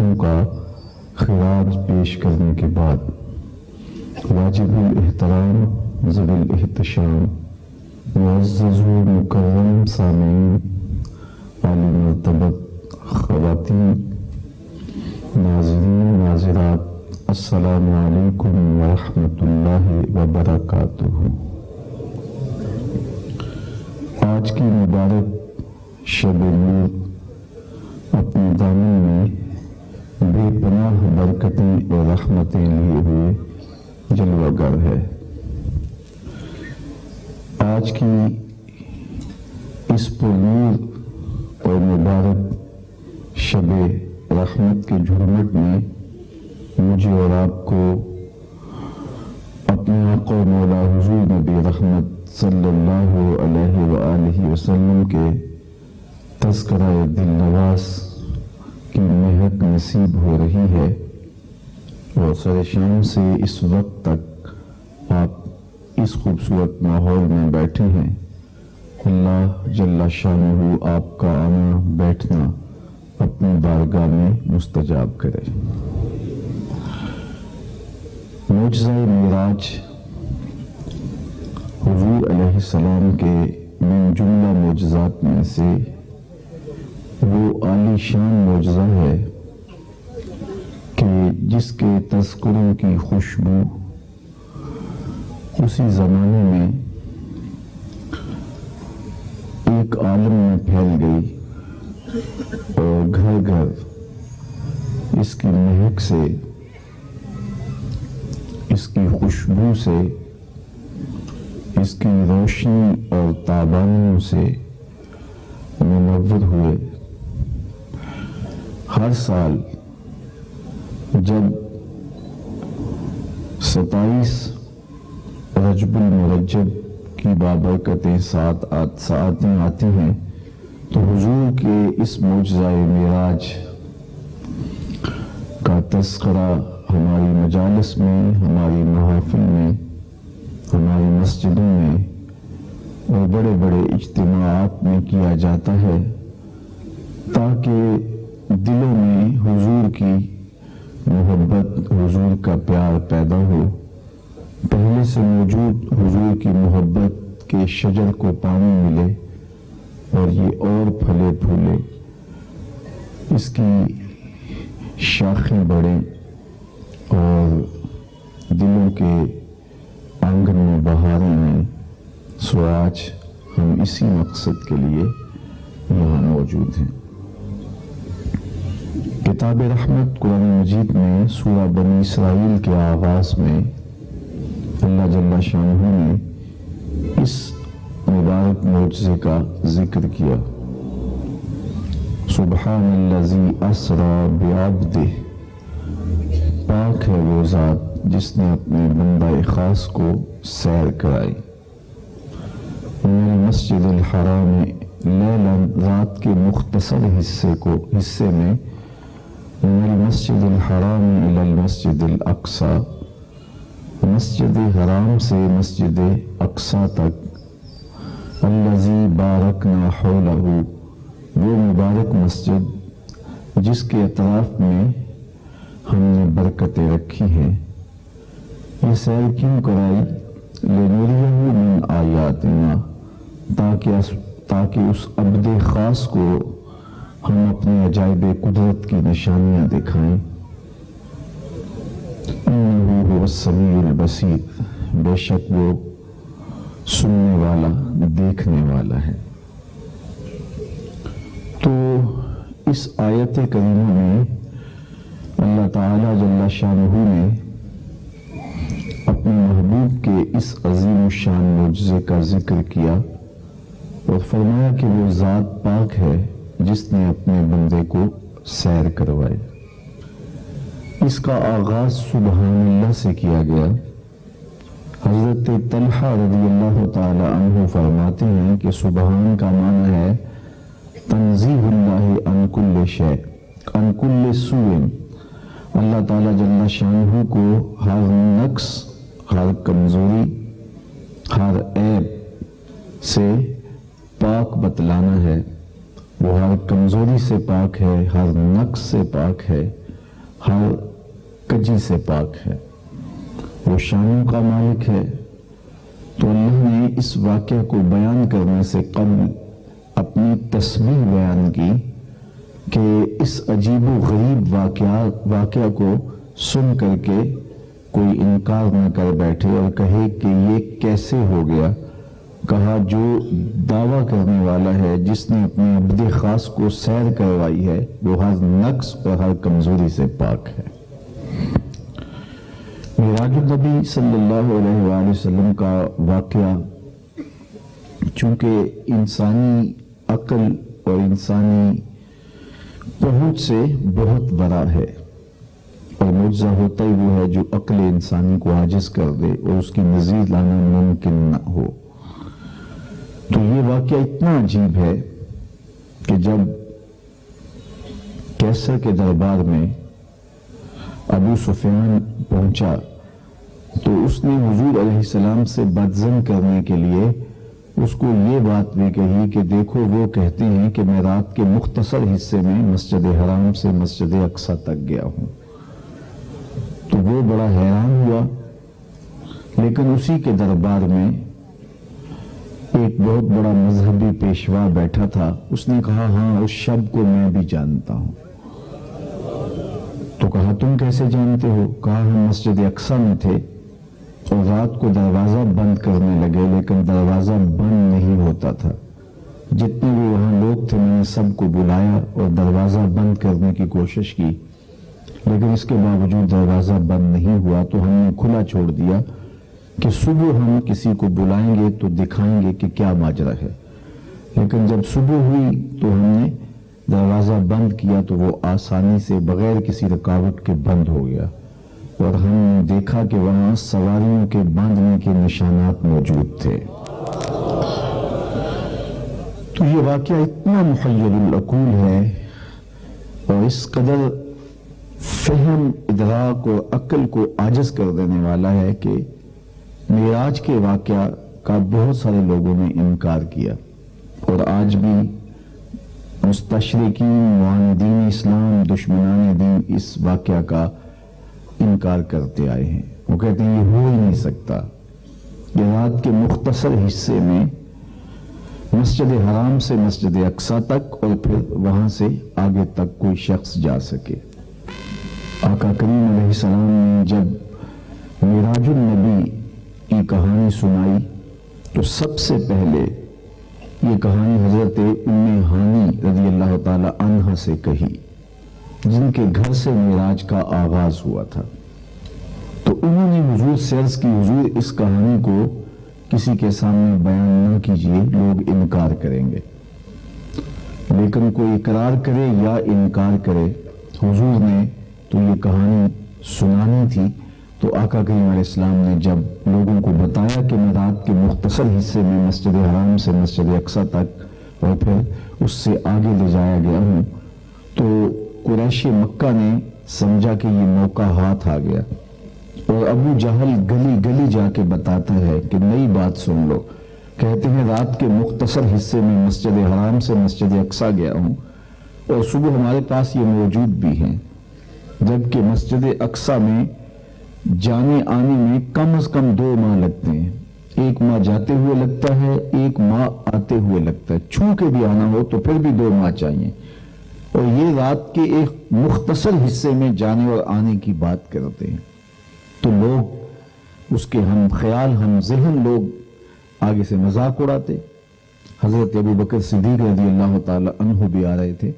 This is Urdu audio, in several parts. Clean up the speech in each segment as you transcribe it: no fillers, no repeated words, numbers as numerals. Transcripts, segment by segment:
فریضوں کا خراج پیش کرنے کے بعد واجب الاحترام ذوی الاحتشام معزز و مکرم سامعین، عالی مرتبت خواتین، ناظرین ناظرات، السلام علیکم ورحمۃ اللہ وبرکاتہ۔ آج کی مبارک شب نور اپنے دامن میں بے پناہ برکتیں اور رحمتیں لیے ہوئے جلوہ گر ہے۔ آج کی اس پرنور اور مبارک شب رحمت کے جھرمٹ میں مجھے اور آپ کو اپنے آقا و مولا حضور نبی رحمت صلی اللہ علیہ وآلہ وسلم کے تذکرہ دل نواز کی مہک نصیب ہو رہی ہے، اور سر شام سے اس وقت تک آپ اس خوبصورت ماحول میں بیٹھے ہیں۔ اللہ جل شانہ آپ کا آنا بیٹھنا اپنی بارگاہ میں مستجاب کرے۔ معجزہ معراج حضور علیہ السلام کے من جملہ معجزات میں سے وہ عالی شان معجزہ ہے کہ جس کے تذکروں کی خوشبو اسی زمانے میں ایک عالم میں پھیل گئی، اور گھر گھر اس کی مہک سے، اس کی خوشبو سے، اس کی روشنی اور تابانیوں سے منور ہوئے۔ ہر سال جب 27 رجب المرجب کی بابرکتیں ساعتیں آتی ہیں تو حضور کے اس معجزہ معراج کا تذکرہ ہماری مجالس میں، ہماری محافل میں، ہماری مسجدوں میں اور بڑے بڑے اجتماعات میں کیا جاتا ہے، تاکہ دلوں میں حضور کی محبت، حضور کا پیار پیدا ہو، پہلے سے موجود حضور کی محبت کے شجر کو پانی ملے اور یہ اور پھلے پھولے، اس کی شاخیں بڑھیں اور دلوں کے آنگن میں بہاریں آئیں۔ سو آج ہم اسی مقصد کے لیے یہاں موجود ہیں۔ کتاب رحمت قرآن مجید میں سورہ بنی اسرائیل کے آغاز میں اللہ جل شانہ نے اس مبارک معجزے کا ذکر کیا۔ سبحان الذی اسری بعبدہ، پاک ہے وہ ذات جس نے اپنے بندہ خاص کو سیر کرائی۔ من المسجد الحرام لیلا، رات کے مختصر حصے میں، من المسجد الحرام الی المسجد الاقصی، مسجد حرام سے مسجد اقصی تک، الذی بارکنا حولہ، وہ مبارک مسجد جس کے اطراف میں ہم نے برکتیں رکھی ہیں۔ یہ سیر کیوں کرائی؟ لنریہ من آیاتنا، تاکہ اس عبد خاص کو ہم اپنی عجائب قدرت کی نشانیاں دکھائیں۔ انہ هو السمیع البصیر، بے شک وہ سننے والا، دیکھنے والا ہے۔ تو اس آیت کریمہ میں اللہ تعالی جل شانہ نے اپنے محبوب کے اس عظیم الشان معجزے کا ذکر کیا اور فرمایا کہ وہ ذات پاک ہے جس نے اپنے بندے کو سیر کروائے۔ اس کا آغاز سبحان اللہ سے کیا گیا۔ حضرت طلحہ رضی اللہ تعالی عنہ فرماتے ہیں کہ سبحان کا معنی ہے تنزیہ اللہ عن کل شیء، عن کل سوء، اللہ تعالی جل شانہ کو ہر نقص، ہر کمزوری، ہر عیب سے پاک بتلانا ہے۔ وہ ہر کمزوری سے پاک ہے، ہر نقص سے پاک ہے، ہر کجی سے پاک ہے، وہ شانوں کا مالک ہے۔ تو اللہ نے اس واقعہ کو بیان کرنے سے قبل اپنی تسبیح بیان کی کہ اس عجیب و غریب واقعہ کو سن کر کے کوئی انکار نہ کر بیٹھے اور کہے کہ یہ کیسے ہو گیا۔ کہا جو دعویٰ کرنے والا ہے، جس نے اپنے عبد خاص کو سیر کروائی ہے، وہ ہر نقص اور ہر کمزوری سے پاک ہے۔ معراج النبی صلی اللہ علیہ وآلہ وسلم کا واقعہ چونکہ انسانی عقل اور انسانی پہنچ سے بہت بڑا ہے، اور معجزہ ہوتا ہی وہ ہے جو عقل انسانی کو عاجز کر دے اور اس کی مزید لانا ممکن نہ ہو۔ تو یہ واقعہ اتنا عجیب ہے کہ جب کیسر کے دربار میں ابو سفیان پہنچا تو اس نے حضور علیہ السلام سے بدظن کرنے کے لیے اس کو یہ بات بھی کہی کہ دیکھو وہ کہتے ہیں کہ میں رات کے مختصر حصے میں مسجد حرام سے مسجد اقصی تک گیا ہوں۔ تو وہ بڑا حیران ہوا، لیکن اسی کے دربار میں ایک بہت بڑا مذہبی پیشوا بیٹھا تھا۔ اس نے کہا ہاں اس شب کو میں بھی جانتا ہوں۔ تو کہا تم کیسے جانتے ہو؟ کہا ہم مسجد اقصی میں تھے اور رات کو دروازہ بند کرنے لگے، لیکن دروازہ بند نہیں ہوتا تھا۔ جتنے بھی وہاں لوگ تھے میں نے سب کو بلایا اور دروازہ بند کرنے کی کوشش کی، لیکن اس کے باوجود دروازہ بند نہیں ہوا۔ تو ہم نے کھلا چھوڑ دیا کہ صبح ہم کسی کو بلائیں گے تو دکھائیں گے کہ کیا ماجرا ہے۔ لیکن جب صبح ہوئی تو ہم نے دروازہ بند کیا تو وہ آسانی سے بغیر کسی رکاوٹ کے بند ہو گیا، اور ہم نے دیکھا کہ وہاں سواریوں کے باندھنے کے نشانات موجود تھے۔ تو یہ واقعہ اتنا محیر العقول ہے اور اس قدر فہم، ادراک اور عقل کو عاجز کر دینے والا ہے کہ معراج کے واقعہ کا بہت سارے لوگوں نے انکار کیا، اور آج بھی مستشرقین، معاندین اسلام، دشمنان دین اس واقعہ کا انکار کرتے آئے ہیں۔ وہ کہتے ہیں یہ ہو ہی نہیں سکتا۔ یہ رات کے مختصر حصے میں مسجد حرام سے مسجد اقصی تک اور پھر وہاں سے آگے تک کوئی شخص جا سکے۔ آقا کریم علیہ السلام نے جب معراج النبی کی کہانی سنائی تو سب سے پہلے یہ کہانی حضرت ام ہانی رضی اللہ تعالی عنہ سے کہی، جن کے گھر سے معراج کا آغاز ہوا تھا۔ تو انہوں نے حضور سے عرض کی حضور اس کہانی کو کسی کے سامنے بیان نہ کیجیے، لوگ انکار کریں گے۔ لیکن کوئی اقرار کرے یا انکار کرے، حضور نے تو یہ کہانی سنانی تھی۔ تو آقا کریم علیہ السلام نے جب لوگوں کو بتایا کہ میں رات کے مختصر حصے میں مسجد حرام سے مسجد اقصی تک اور پھر اس سے آگے لے جایا گیا ہوں، تو قریش مکہ نے سمجھا کہ یہ موقع ہاتھ آ گیا، اور ابو جہل گلی گلی جا کے بتاتا ہے کہ نئی بات سن لو۔ کہتے ہیں رات کے مختصر حصے میں مسجد حرام سے مسجد اقصی گیا ہوں، اور صبح ہمارے پاس یہ موجود بھی ہیں، جبکہ مسجد اقصی میں جانے آنے میں کم از کم 2 ماہ لگتے ہیں۔ 1 ماہ جاتے ہوئے لگتا ہے، 1 ماہ آتے ہوئے لگتا ہے، چھو کے بھی آنا ہو تو پھر بھی 2 ماہ چاہیے، اور یہ رات کے ایک مختصر حصے میں جانے اور آنے کی بات کرتے ہیں۔ تو لوگ اس کے ہم خیال، ہم ذہن لوگ آگے سے مذاق اڑاتے۔ حضرت ابو بکر صدیق رضی اللہ تعالی عنہ بھی آ رہے تھے،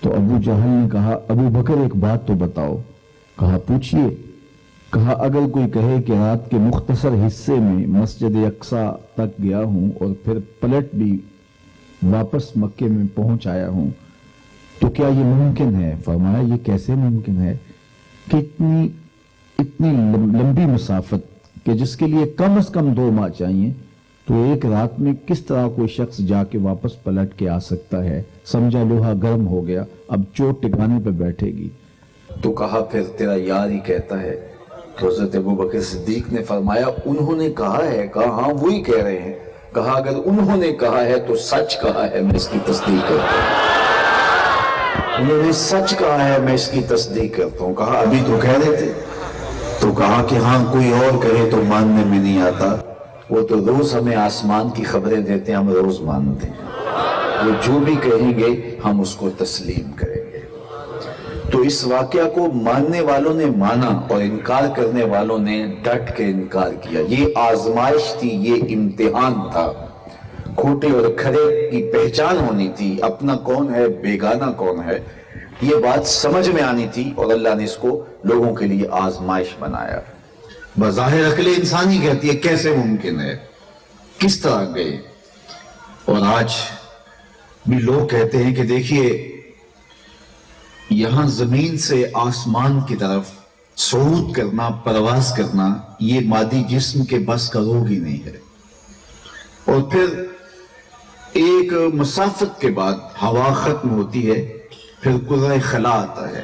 تو ابو جہل نے کہا ابو بکر ایک بات تو بتاؤ۔ کہا پوچھئے۔ کہا اگر کوئی کہے کہ رات کے مختصر حصے میں مسجد اقصی تک گیا ہوں اور پھر پلٹ بھی واپس مکے میں پہنچ آیا ہوں تو کیا یہ ممکن ہے؟ فرمایا یہ کیسے ممکن ہے کہ اتنی لمبی مسافت کہ جس کے لیے کم از کم 2 ماہ چاہیے، تو ایک رات میں کس طرح کوئی شخص جا کے واپس پلٹ کے آ سکتا ہے؟ سمجھا لوہا گرم ہو گیا، اب چوٹ ٹکانے پہ بیٹھے گی۔ تو کہا پھر تیرا یار ہی کہتا ہے۔ تو حضرت ابو بکر صدیق نے فرمایا انہوں نے کہا ہے۔ کہا ہاں وہی کہہ رہے ہیں۔ کہا اگر انہوں نے کہا ہے تو سچ کہا ہے، میں اس کی تصدیق کرتا ہوں۔ انہوں نے سچ کہا ہے، میں اس کی تصدیق کرتا ہوں۔ کہا ابھی تو کہہ رہے تھے، تو کہا کہ ہاں کوئی اور کہے تو ماننے میں نہیں آتا، وہ تو روز ہمیں آسمان کی خبریں دیتے ہیں، ہم روز مانتے ہیں، وہ جو بھی کہیں گے ہم اس کو تسلیم کریں گے۔ تو اس واقعہ کو ماننے والوں نے مانا اور انکار کرنے والوں نے ڈٹ کے انکار کیا۔ یہ آزمائش تھی، یہ امتحان تھا، کھوٹے اور کھرے کی پہچان ہونی تھی، اپنا کون ہے بیگانہ کون ہے یہ بات سمجھ میں آنی تھی، اور اللہ نے اس کو لوگوں کے لیے آزمائش بنایا۔ بظاہر عقل انسانی کہتی ہے کیسے ممکن ہے، کس طرح گئے؟ اور آج بھی لوگ کہتے ہیں کہ دیکھیے یہاں زمین سے آسمان کی طرف صعود کرنا، پرواز کرنا، یہ مادی جسم کے بس کا روگ ہی نہیں ہے۔ اور پھر ایک مسافت کے بعد ہوا ختم ہوتی ہے، پھر کرۂ خلا آتا ہے،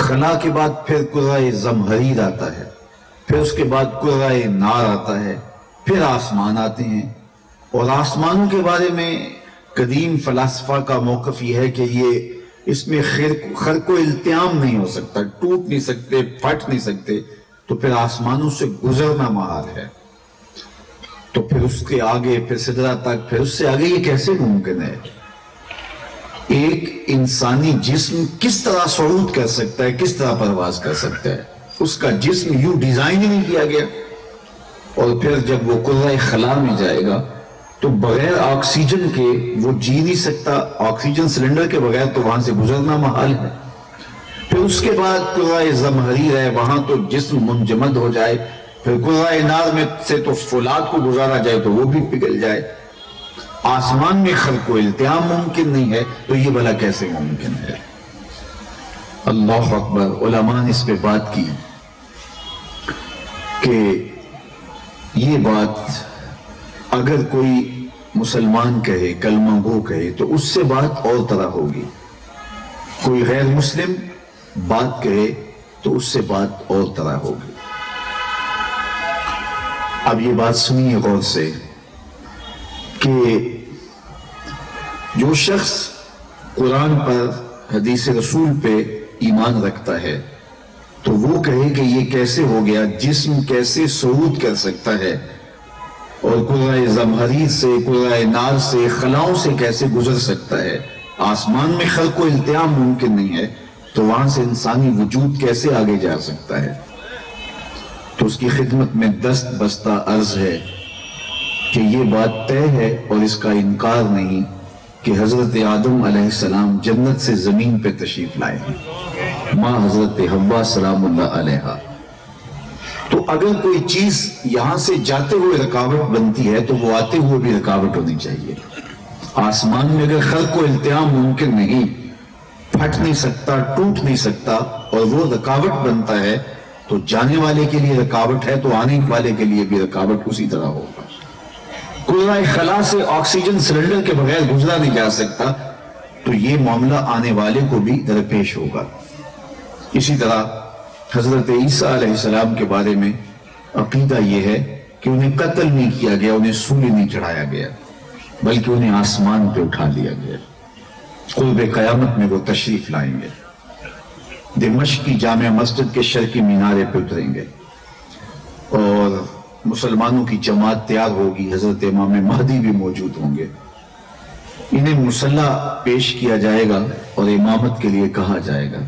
خلا کے بعد پھر کرۂ زمہریر آتا ہے، پھر اس کے بعد کرۂ نار آتا ہے، پھر آسمان آتے ہیں۔ اور آسمانوں کے بارے میں قدیم فلاسفہ کا موقف یہ ہے کہ اس میں خرق و التیام نہیں ہو سکتا، ٹوٹ نہیں سکتے، پھٹ نہیں سکتے، تو پھر آسمانوں سے گزرنا محال ہے۔ تو پھر اس کے آگے، پھر سدرہ تک، پھر اس سے آگے یہ کیسے ممکن ہے؟ ایک انسانی جسم کس طرح صعود کر سکتا ہے، کس طرح پرواز کر سکتا ہے؟ اس کا جسم یوں ڈیزائن ہی نہیں کیا گیا۔ اور پھر جب وہ کرۂ خلا میں جائے گا تو بغیر آکسیجن کے وہ جی نہیں سکتا، آکسیجن سلنڈر کے بغیر تو وہاں سے گزرنا محال ہے۔ پھر اس کے بعد کرۂ زمہریر ہے، وہاں تو جسم منجمد ہو جائے، پھر کرۂ نار میں سے تو فولاد کو گزارا جائے تو وہ بھی پگھل جائے۔ آسمان میں خلق و التیام ممکن نہیں ہے، تو یہ بھلا کیسے ممکن ہے؟ اللہ اکبر۔ علماء نے اس پہ بات کی کہ یہ بات اگر کوئی مسلمان کہے، کلمہ گو کہے، تو اس سے بات اور طرح ہوگی، کوئی غیر مسلم بات کہے تو اس سے بات اور طرح ہوگی۔ اب یہ بات سنیے غور سے کہ جو شخص قرآن پر، حدیث رسول پہ ایمان رکھتا ہے تو وہ کہے کہ یہ کیسے ہو گیا، جسم کیسے صعود کر سکتا ہے، اور کرۂ زمہریر سے، کرۂ نار سے، خلاؤں سے کیسے گزر سکتا ہے، آسمان میں خلق و التیام ممکن نہیں ہے، تو وہاں سے انسانی وجود کیسے آگے جا سکتا ہے؟ تو اس کی خدمت میں دست بستہ عرض ہے کہ یہ بات طے ہے اور اس کا انکار نہیں کہ حضرت آدم علیہ السلام جنت سے زمین پہ تشریف لائے ہیں، ماں حضرت حوا سلام اللہ علیہا۔ تو اگر کوئی چیز یہاں سے جاتے ہوئے رکاوٹ بنتی ہے تو وہ آتے ہوئے بھی رکاوٹ ہونی چاہیے۔ آسمان میں اگر خلق و التیام ممکن نہیں، پھٹ نہیں سکتا، ٹوٹ نہیں سکتا، اور وہ رکاوٹ بنتا ہے، تو جانے والے کے لیے رکاوٹ ہے تو آنے والے کے لیے بھی رکاوٹ اسی طرح ہوگا۔ کرۂ خلا سے آکسیجن سلنڈر کے بغیر گزرا نہیں جا سکتا، تو یہ معاملہ آنے والے کو بھی درپیش ہوگا۔ اسی طرح حضرت عیسیٰ علیہ السلام کے بارے میں عقیدہ یہ ہے کہ انہیں قتل نہیں کیا گیا، انہیں سولی نہیں چڑھایا گیا، بلکہ انہیں آسمان پہ اٹھا لیا گیا۔ قرب قیامت میں وہ تشریف لائیں گے، دمشق کی جامع مسجد کے شرقی مینارے پہ اتریں گے، اور مسلمانوں کی جماعت تیار ہوگی، حضرت امام مہدی بھی موجود ہوں گے، انہیں مصلی پیش کیا جائے گا اور امامت کے لیے کہا جائے گا،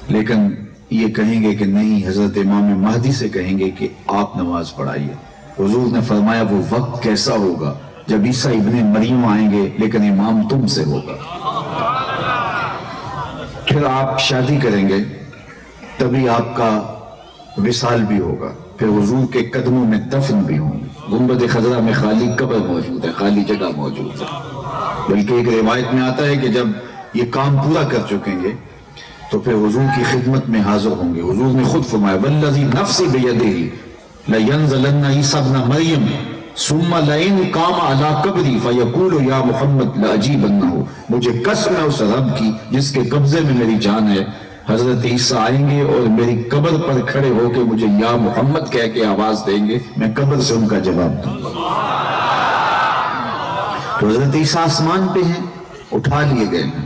لیکن یہ کہیں گے کہ نہیں، حضرت امام مہدی سے کہیں گے کہ آپ نماز پڑھائیے۔ حضور نے فرمایا وہ وقت کیسا ہوگا جب عیسیٰ ابن مریم آئیں گے لیکن امام تم سے ہوگا، پھر آپ شادی کریں گے، تبھی آپ کا وصال بھی ہوگا، پھر حضور کے قدموں میں دفن بھی ہوں گے۔ گنبد خضرا میں خالی قبر موجود ہے، خالی جگہ موجود ہے، بلکہ ایک روایت میں آتا ہے کہ جب یہ کام پورا کر چکیں گے تو پھر حضور کی خدمت میں حاضر ہوں گے۔ حضور نے خود فرمایا والذی نفسی بیدہ لینزلن عیسیٰ ابن مریم ثم لئن قام علی قبری فیقول یا محمد لاجیبنہ، مجھے قسم ہے اس رب کی جس کے قبضے میں میری جان ہے، حضرت عیسیٰ آئیں گے اور میری قبر پر کھڑے ہو کے مجھے یا محمد کہہ کے آواز دیں گے، میں قبر سے ان کا جواب دوں گا۔ تو حضرت عیسیٰ آسمان پہ ہیں، اٹھا لیے گئے ہیں،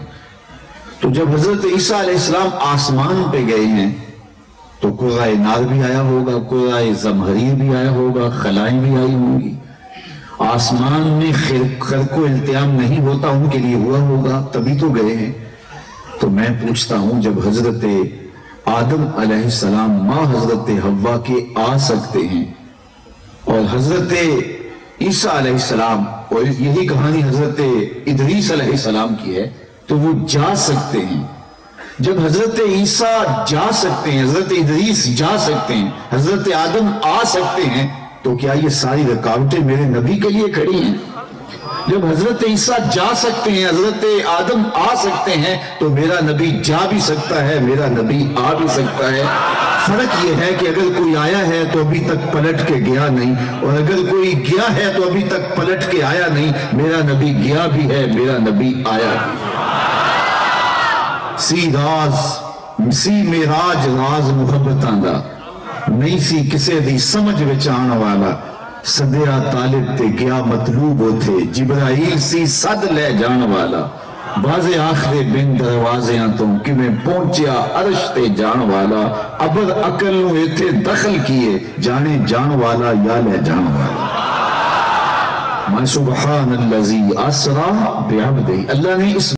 تو جب حضرت عیسیٰ علیہ السلام آسمان پہ گئے ہیں تو قرۂ نار بھی آیا ہوگا، قرۂ زمہریر بھی آیا ہوگا، خلائیں بھی آئی ہوں گی. آسمان میں خرق و التیام نہیں ہوتا، ان کے لیے ہوا ہوگا، تبھی تو گئے ہیں. تو میں پوچھتا ہوں، جب حضرت آدم علیہ السلام ماں حضرت حوا کے آ سکتے ہیں اور حضرت عیسیٰ علیہ السلام، اور یہی کہانی حضرت ادریس علیہ السلام کی ہے، تو وہ جا سکتے ہیں. جب حضرت عیسیٰ جا سکتے ہیں، حضرت ادریس جا سکتے ہیں، حضرت آدم آ سکتے ہیں، تو کیا یہ ساری رکاوٹیں میرے نبی کے لیے کھڑی ہیں؟ جب حضرت عیسیٰ جا سکتے ہیں، حضرت آدم آ سکتے ہیں، تو میرا نبی جا بھی سکتا ہے، میرا نبی آ بھی سکتا ہے. فرق یہ ہے کہ اگر کوئی آیا ہے تو ابھی تک پلٹ کے گیا نہیں، اور اگر کوئی گیا ہے تو ابھی تک پلٹ کے آیا نہیں. میرا نبی گیا بھی ہے، میرا نبی آیا بھی. سی میراج راز محبتاں دا نہیں سی کسے دی سمجھ وچ آن والا. سدیا طالب تے گیا مطلوب ہوتے، جبرائیل سی صد لے جان والا. بازے آخرے بن دروازیاں تو کیویں پہنچیا عرش تے جان والا. ابر عقل نو ایتھے دخل کیے، جانے جان والا یا لے جان والا. میں سبحان اللذی اسرا بعبدہ، اللہ نے اس